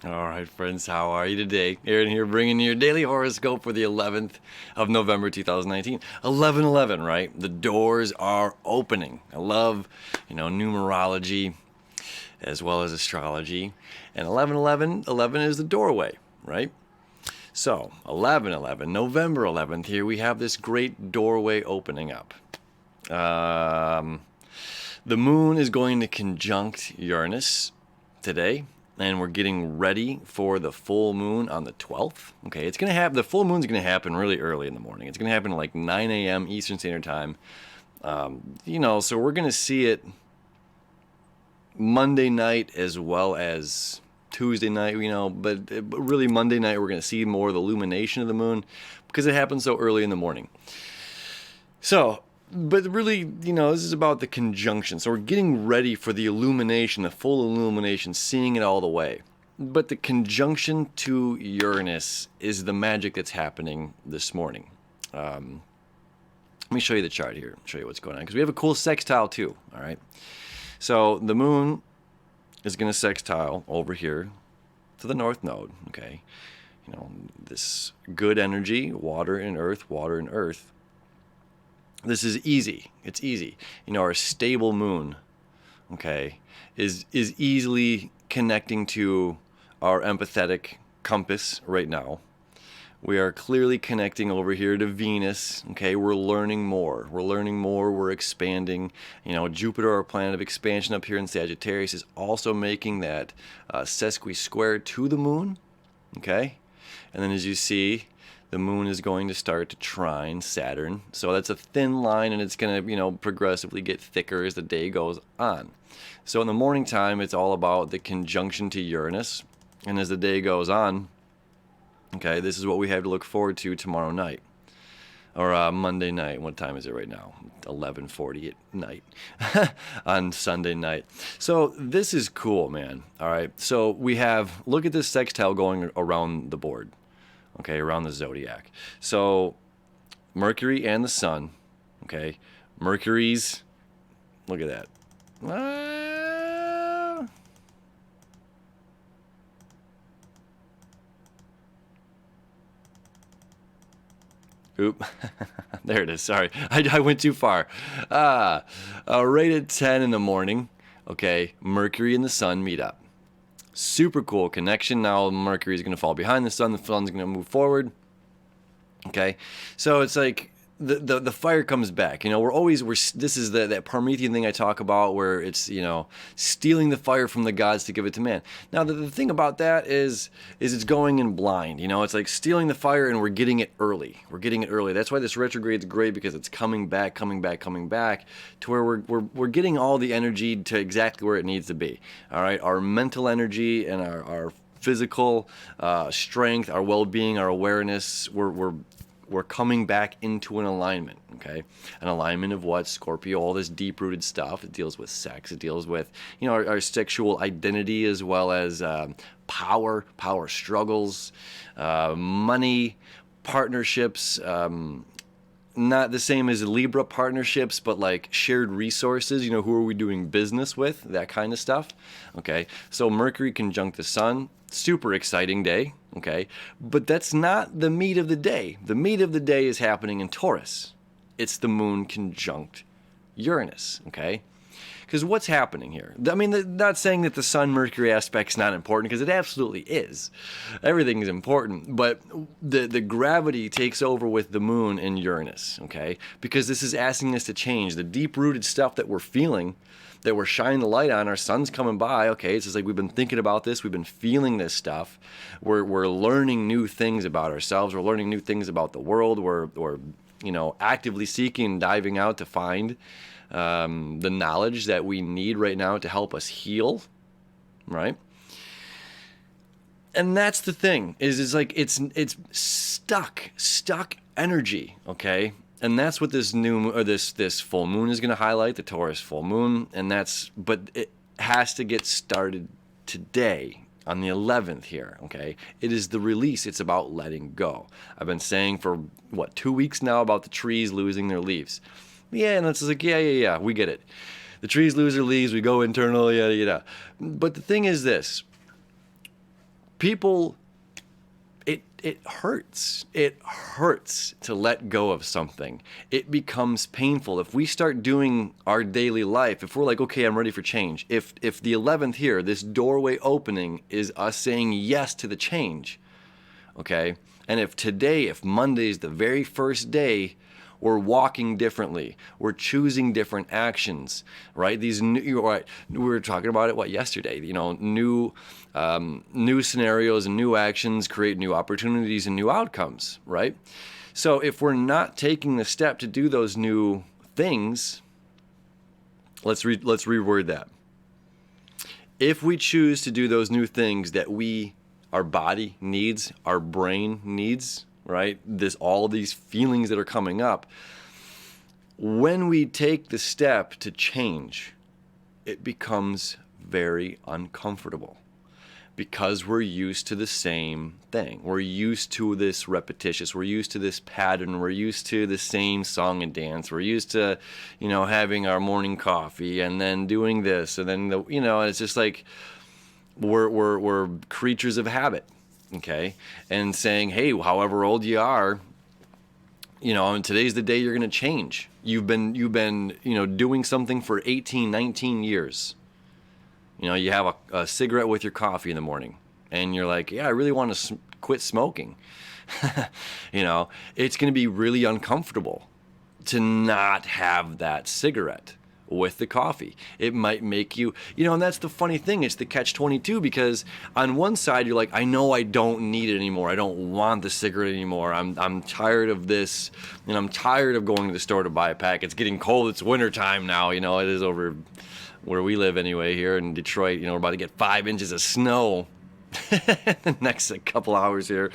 All right, friends, how are you today? Aaron here bringing you your daily horoscope for the 11th of November 2019. 11/11, right? The doors are opening. I love, numerology as well as astrology. And 11/11, 11 is the doorway, right? So, 11/11, November 11th, here we have this great doorway opening up. The moon is going to conjunct Uranus today, and we're getting ready for the full moon on the 12th. Okay, it's going to happen. The full moon's going to happen really early in the morning. It's going to happen at like 9 a.m. Eastern Standard Time. So we're going to see it Monday night as well as Tuesday night, but really Monday night we're going to see more of the illumination of the moon because it happens so early in the morning. So, but really, this is about the conjunction. So we're getting ready for the illumination, the full illumination, seeing it all the way. But the conjunction to Uranus is the magic that's happening this morning. Let me show you the chart here, show you what's going on, because we have a cool sextile too, all right? So the moon is going to sextile over here to the north node, okay? This good energy, water and earth, water and earth. This is easy. It's easy. Our stable moon, okay, is easily connecting to our empathetic compass right now. We are clearly connecting over here to Venus, okay? We're learning more. We're expanding. Jupiter, our planet of expansion up here in Sagittarius, is also making that sesqui-square to the moon, okay? And then as you see, the moon is going to start to trine Saturn. So that's a thin line, and it's going to, progressively get thicker as the day goes on. So in the morning time, it's all about the conjunction to Uranus. And as the day goes on, okay, this is what we have to look forward to tomorrow night. Or Monday night. What time is it right now? 11:40 at night on Sunday night. So this is cool, man. All right. So we have, look at this sextile going around the board. Okay, around the zodiac. So Mercury and the Sun, okay? Mercury's, look at that. Oop, there it is. Sorry, I went too far. Right at 10 in the morning, okay, Mercury and the Sun meet up. Super cool connection. Now Mercury is going to fall behind the Sun's going to move forward. Okay, so it's like the fire comes back. This is that Promethean thing I talk about, where it's stealing the fire from the gods to give it to man. Now the thing about that is it's going in blind. It's like stealing the fire, and we're getting it early. That's why this retrograde is great, because it's coming back to where we're getting all the energy to exactly where it needs to be. All right, our mental energy and our physical strength, our well-being, our awareness, we're coming back into an alignment, okay? An alignment of what? Scorpio, all this deep-rooted stuff. It deals with sex. It deals with, our sexual identity, as well as power struggles, money, partnerships, not the same as Libra partnerships, but like shared resources, who are we doing business with, that kind of stuff, okay? So Mercury conjunct the Sun, super exciting day, okay? But that's not the meat of the day. The meat of the day is happening in Taurus. It's the moon conjunct Uranus, okay? Because what's happening here? I mean, not saying that the Sun-Mercury aspect's not important, because it absolutely is. Everything is important, but the gravity takes over with the moon and Uranus, okay? Because this is asking us to change. The deep-rooted stuff that we're feeling, that we're shining the light on, our sun's coming by, okay? It's just like we've been thinking about this, we've been feeling this stuff. We're learning new things about ourselves, we're learning new things about the world, we're actively seeking and diving out to find the knowledge that we need right now to help us heal, right? And that's the thing, is like it's stuck energy, okay? And that's what this this full moon is going to highlight, the Taurus full moon, but it has to get started today on the 11th here, okay? It is the release. It's about letting go. I've been saying for 2 weeks now about the trees losing their leaves. Yeah, and it's like, yeah, we get it. The trees lose their leaves, we go internal, yada. But the thing is this. people, it hurts. It hurts to let go of something. It becomes painful. If we start doing our daily life, if we're like, okay, I'm ready for change. If the 11th here, this doorway opening is us saying yes to the change, okay? And if Monday is the very first day, we're walking differently. We're choosing different actions, right? These new, right? We were talking about it yesterday. New scenarios and new actions create new opportunities and new outcomes, right? So if we're not taking the step to do those new things, let's reword that. If we choose to do those new things that our body needs, our brain needs, right? All of these feelings that are coming up. When we take the step to change, it becomes very uncomfortable because we're used to the same thing. We're used to this repetitious. We're used to this pattern. We're used to the same song and dance. We're used to, having our morning coffee and then doing this and then it's just like we're creatures of habit. Okay, and saying, hey, however old you are, and today's the day you're going to change. You've been doing something for 18, 19 years. You have a cigarette with your coffee in the morning, and you're like, yeah, I really want to quit smoking. It's going to be really uncomfortable to not have that cigarette with the coffee. It might make you, and that's the funny thing. It's the catch-22 because on one side you're like, I know I don't need it anymore. I don't want the cigarette anymore. I'm tired of this, and I'm tired of going to the store to buy a pack. It's getting cold. It's winter time now. It is over where we live anyway here in Detroit. We're about to get 5 inches of snow the next couple hours here.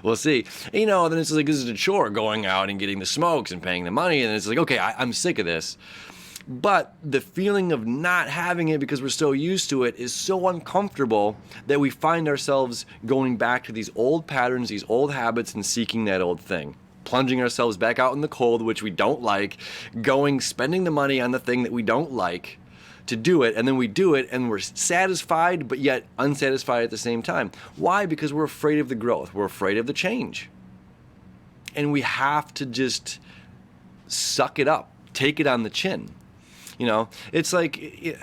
We'll see. Then it's like, this is a chore going out and getting the smokes and paying the money. And it's like, okay, I'm sick of this. But the feeling of not having it because we're so used to it is so uncomfortable that we find ourselves going back to these old patterns, these old habits, and seeking that old thing. Plunging ourselves back out in the cold, which we don't like, spending the money on the thing that we don't like to do it, and then we do it, and we're satisfied, but yet unsatisfied at the same time. Why? Because we're afraid of the growth. We're afraid of the change. And we have to just suck it up, take it on the chin. It's like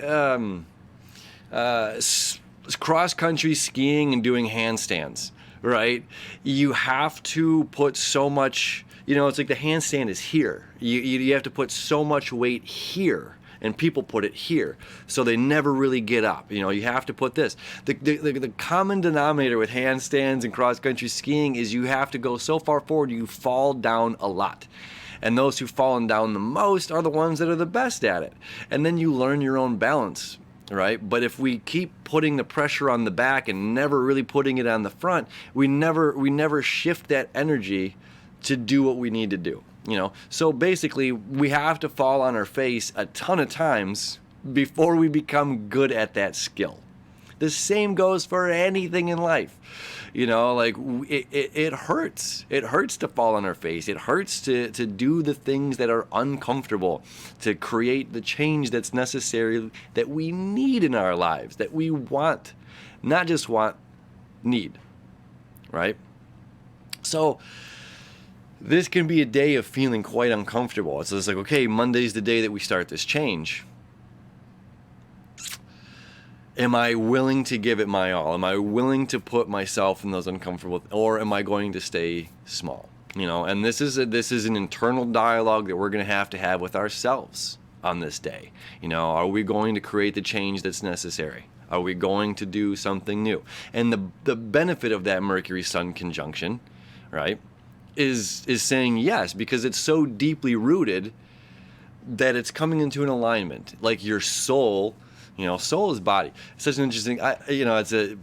cross-country skiing and doing handstands, right? You have to put so much, it's like the handstand is here. You have to put so much weight here, and people put it here, so they never really get up. You have to put this. The common denominator with handstands and cross-country skiing is you have to go so far forward, you fall down a lot. And those who've fallen down the most are the ones that are the best at it. And then you learn your own balance, right? But if we keep putting the pressure on the back and never really putting it on the front, we never shift that energy to do what we need to do. So basically, we have to fall on our face a ton of times before we become good at that skill. The same goes for anything in life. It hurts. It hurts to fall on our face. It hurts to do the things that are uncomfortable, to create the change that's necessary, that we need in our lives, that we want, not just want, need, right? So this can be a day of feeling quite uncomfortable. It's just like, okay, Monday's the day that we start this change. Am I willing to give it my all? Am I willing to put myself in those uncomfortable, or am I going to stay small? And this is an internal dialogue that we're going to have with ourselves on this day. Are we going to create the change that's necessary? Are we going to do something new? And the benefit of that Mercury-Sun conjunction, right, is saying yes, because it's so deeply rooted that it's coming into an alignment. Like your soul. Soul is body. It's such an interesting, it's a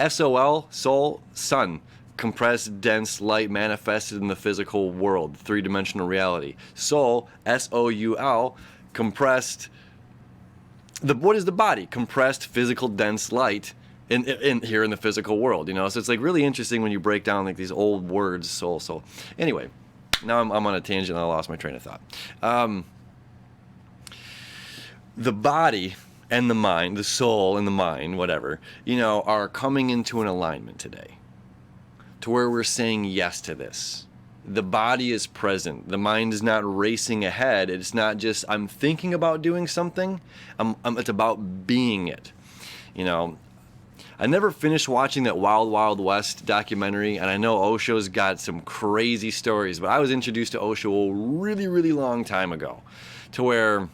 SOL, soul, sun, compressed, dense, light, manifested in the physical world, three-dimensional reality. Soul, SOUL, compressed, what is the body? Compressed, physical, dense light in here in the physical world, So it's like really interesting when you break down like these old words, soul. Anyway, now I'm on a tangent and I lost my train of thought. The body and the mind, the soul and the mind, whatever, are coming into an alignment today to where we're saying yes to this. The body is present. The mind is not racing ahead. It's not just, I'm thinking about doing something. It's about being it. I never finished watching that Wild Wild West documentary, and I know Osho's got some crazy stories, but I was introduced to Osho a really, really long time ago, to where,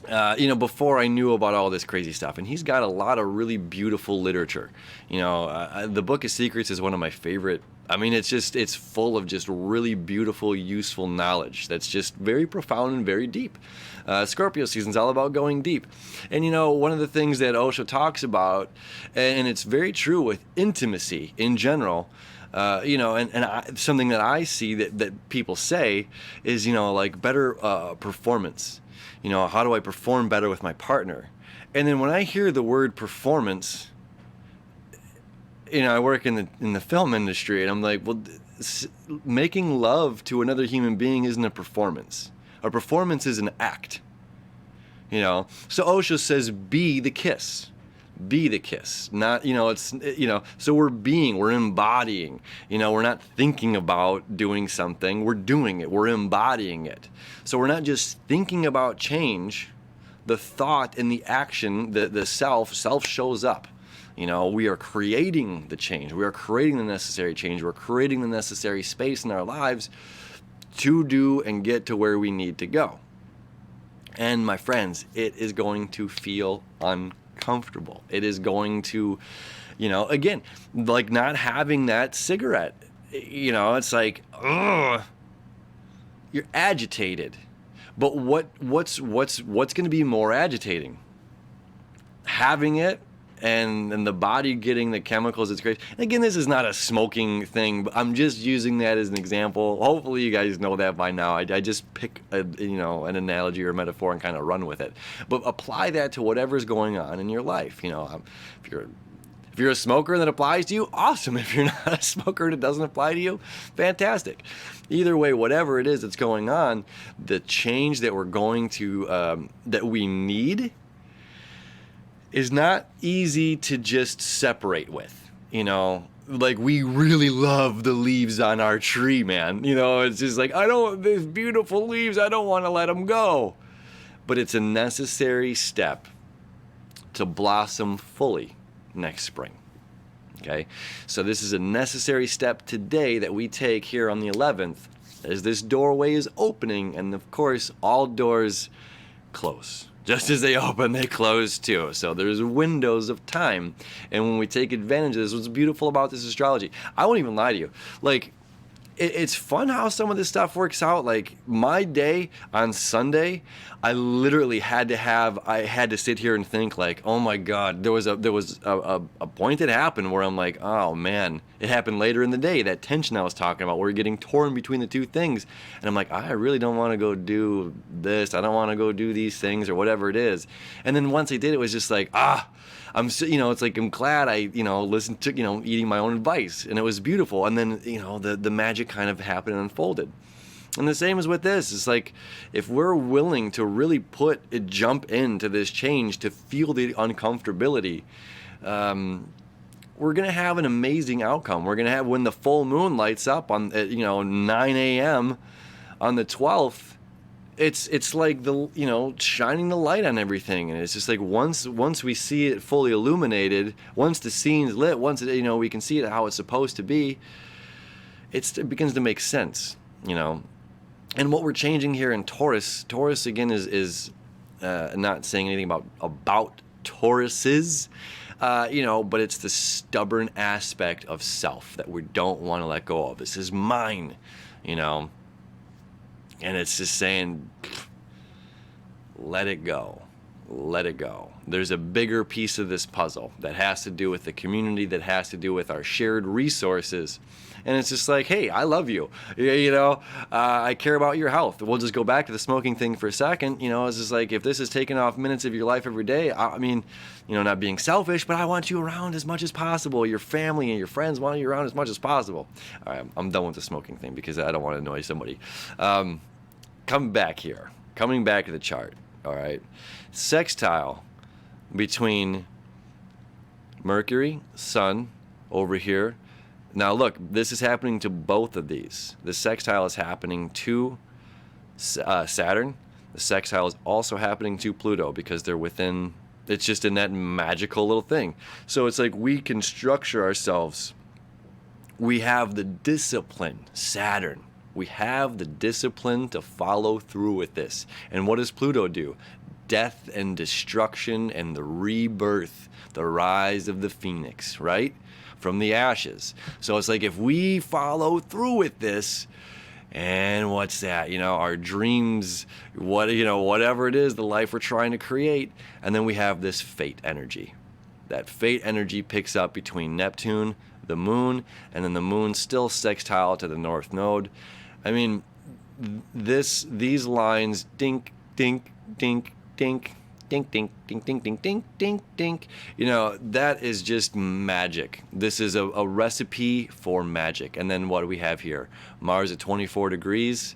before I knew about all this crazy stuff, and he's got a lot of really beautiful literature. The Book of Secrets is one of my favorite. I mean, it's full of just really beautiful, useful knowledge that's just very profound and very deep. Scorpio season's all about going deep. And, one of the things that Osho talks about, and it's very true with intimacy in general, something that I see that people say is, like better performance. How do I perform better with my partner? And then when I hear the word performance, I work in the film industry, and I'm like, well, making love to another human being isn't a performance. A performance is an act. So Osho says, be the kiss. Be the kiss. Not, so we're embodying. We're not thinking about doing something. We're doing it. We're embodying it. So we're not just thinking about change. The thought and the action, the self shows up. We are creating the change. We are creating the necessary change. We're creating the necessary space in our lives to do and get to where we need to go. And my friends, it is going to feel uncomfortable. It is going to, again, like not having that cigarette. It's like, ugh, you're agitated. But what's going to be more agitating? Having it and the body getting the chemicals. It's crazy. And again, this is not a smoking thing, but I'm just using that as an example. Hopefully you guys know that by now. I just pick an analogy or a metaphor and kind of run with it. But apply that to whatever's going on in your life. If you're a smoker and that applies to you, awesome. If you're not a smoker and it doesn't apply to you, fantastic. Either way, whatever it is that's going on, the change that we're going to, that we need, is not easy to just separate with. Like we really love the leaves on our tree, man. It's just like, these beautiful leaves, I don't want to let them go. But it's a necessary step to blossom fully next spring. Okay? So this is a necessary step today that we take here on the 11th as this doorway is opening, and of course all doors close. Just as they open, they close too. So there's windows of time. And when we take advantage of this, what's beautiful about this astrology, I won't even lie to you. Like, it's fun how some of this stuff works out. Like my day on Sunday, I literally had to sit here and think like, oh my God, there was a point that happened where I'm like, oh man, it happened later in the day. That tension I was talking about, we're getting torn between the two things. And I'm like, I really don't want to go do this. I don't want to go do these things or whatever it is. And then once I did, it was just like, it's like I'm glad I, listened to, eating my own advice, and it was beautiful. And then, the magic kind of happened and unfolded. And the same is with this. It's like if we're willing to really jump into this change to feel the uncomfortability, we're going to have an amazing outcome. We're going to have, when the full moon lights up on, 9 a.m. on the 12th, it's like shining the light on everything. And it's just like once we see it fully illuminated, once the scene's lit, once we can see it how it's supposed to be, it begins to make sense, And what we're changing here in Taurus again is not saying anything about Tauruses, but it's the stubborn aspect of self that we don't want to let go of. This is mine, And it's just saying, let it go. Let it go. There's a bigger piece of this puzzle that has to do with the community, that has to do with our shared resources. And it's just like, hey, I love you. I care about your health. We'll just go back to the smoking thing for a second. It's just like, if this is taking off minutes of your life every day, I mean, not being selfish, but I want you around as much as possible. Your family and your friends want you around as much as possible. All right, I'm done with the smoking thing because I don't want to annoy somebody. Coming back to the chart. All right. Sextile between Mercury, Sun over here. Now look, this is happening to both of these. The sextile is happening to Saturn. The sextile is also happening to Pluto because they're within, it's just in that magical little thing. So it's like we can structure ourselves. We have the discipline, Saturn. We have the discipline to follow through with this. And what does Pluto do? Death and destruction and the rebirth, the rise of the phoenix, right? From the ashes. So it's like if we follow through with this, and what's that? Our dreams, whatever it is, the life we're trying to create, and then we have this fate energy. That fate energy picks up between Neptune, the moon, and then the moon still sextile to the north node. I mean, these lines, dink, dink, dink, dink, dink, dink, dink, dink, dink, dink, dink, dink. That is just magic. This is a recipe for magic. And then what do we have here? Mars at 24 degrees.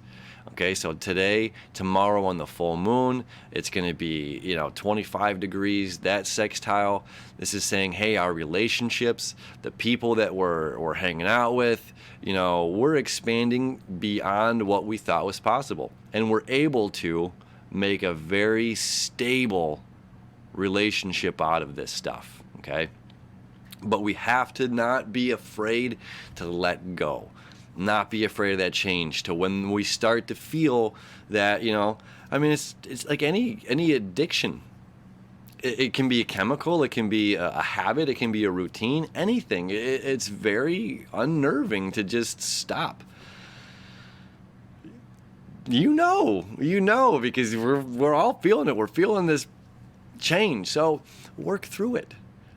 Okay, so today, tomorrow on the full moon, it's going to be, 25 degrees. That sextile, this is saying, hey, our relationships, the people that we're hanging out with, we're expanding beyond what we thought was possible. And we're able to make a very stable relationship out of this stuff, okay? But we have to not be afraid to let go. Not be afraid of that change. To when we start to feel that, it's like any addiction. It can be a chemical, it can be a habit, it can be a routine, anything. It's very unnerving to just stop. Because we're all feeling it. We're feeling this change. So work through it.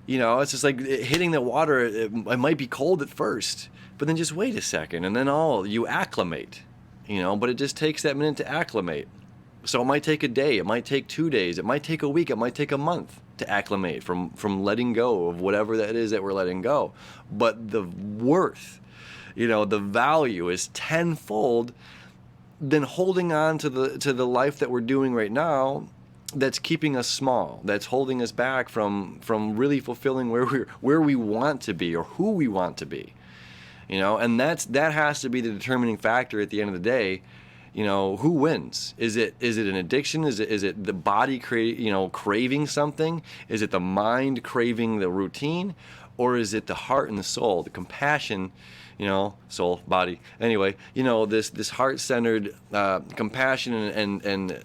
It's just like hitting the water. It might be cold at first, but then just wait a second, and then you acclimate. But it just takes that minute to acclimate. So it might take a day, it might take 2 days, it might take a week, it might take a month to acclimate from letting go of whatever that is that we're letting go. But the worth, the value is tenfold than holding on to the life that we're doing right now that's keeping us small, that's holding us back from really fulfilling where we want to be or who we want to be. And that has to be the determining factor at the end of the day. Who wins? Is it an addiction? Is it the body craving something? Is it the mind craving the routine? Or is it the heart and the soul, the compassion, soul, body. Anyway, this heart-centered compassion and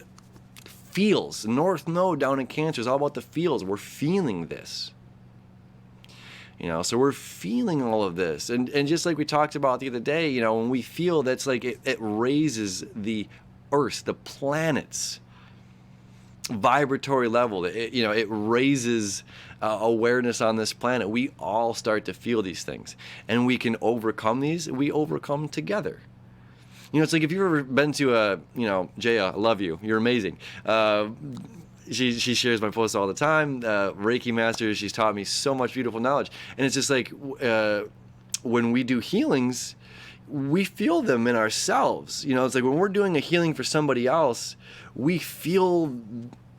feels. North Node down in Cancer is all about the feels. We're feeling this. So we're feeling all of this. And just like we talked about the other day, when we feel, that's like it raises the Earth, the planets, vibratory level. It raises awareness on this planet. We all start to feel these things. And we can overcome these. We overcome together. It's like if you've ever been to Jaya, I love you. You're amazing. She shares my posts all the time. Reiki master, she's taught me so much beautiful knowledge. And it's just like when we do healings, we feel them in ourselves. It's like when we're doing a healing for somebody else, we feel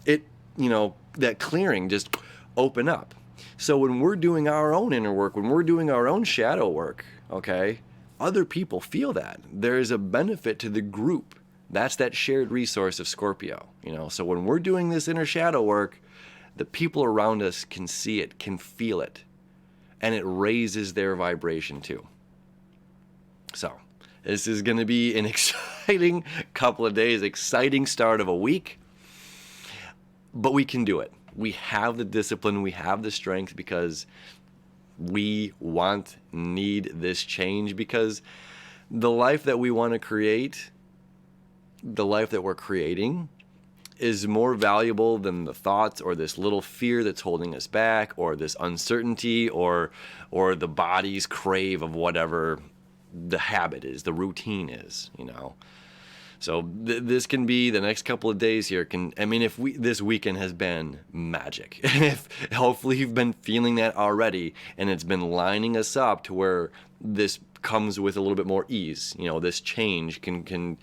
it, that clearing just open up. So when we're doing our own inner work, when we're doing our own shadow work, okay, other people feel that. There is a benefit to the group. That's that shared resource of Scorpio, So when we're doing this inner shadow work, the people around us can see it, can feel it, and it raises their vibration too. So this is going to be an exciting couple of days, exciting start of a week, but we can do it. We have the discipline, we have the strength because we need this change, because the life that we want to create, the life that we're creating, is more valuable than the thoughts or this little fear that's holding us back, or this uncertainty, or the body's crave of whatever the habit is, the routine is, So this can be the next couple of days here. This weekend has been magic. And if hopefully you've been feeling that already, and it's been lining us up to where this comes with a little bit more ease. This change can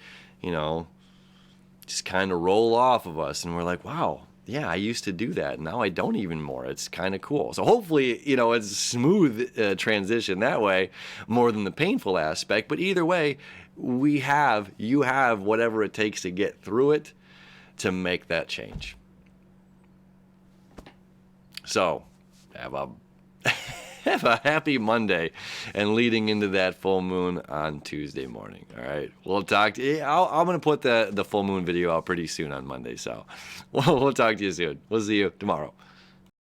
just kind of roll off of us, and we're like, wow, yeah, I used to do that. Now I don't even more. It's kind of cool. So hopefully, it's a smooth transition that way, more than the painful aspect. But either way, you have whatever it takes to get through it to make that change. So have a have a happy Monday and leading into that full moon on Tuesday morning. All right. We'll talk to you. I'm going to put the full moon video out pretty soon on Monday. So we'll talk to you soon. We'll see you tomorrow.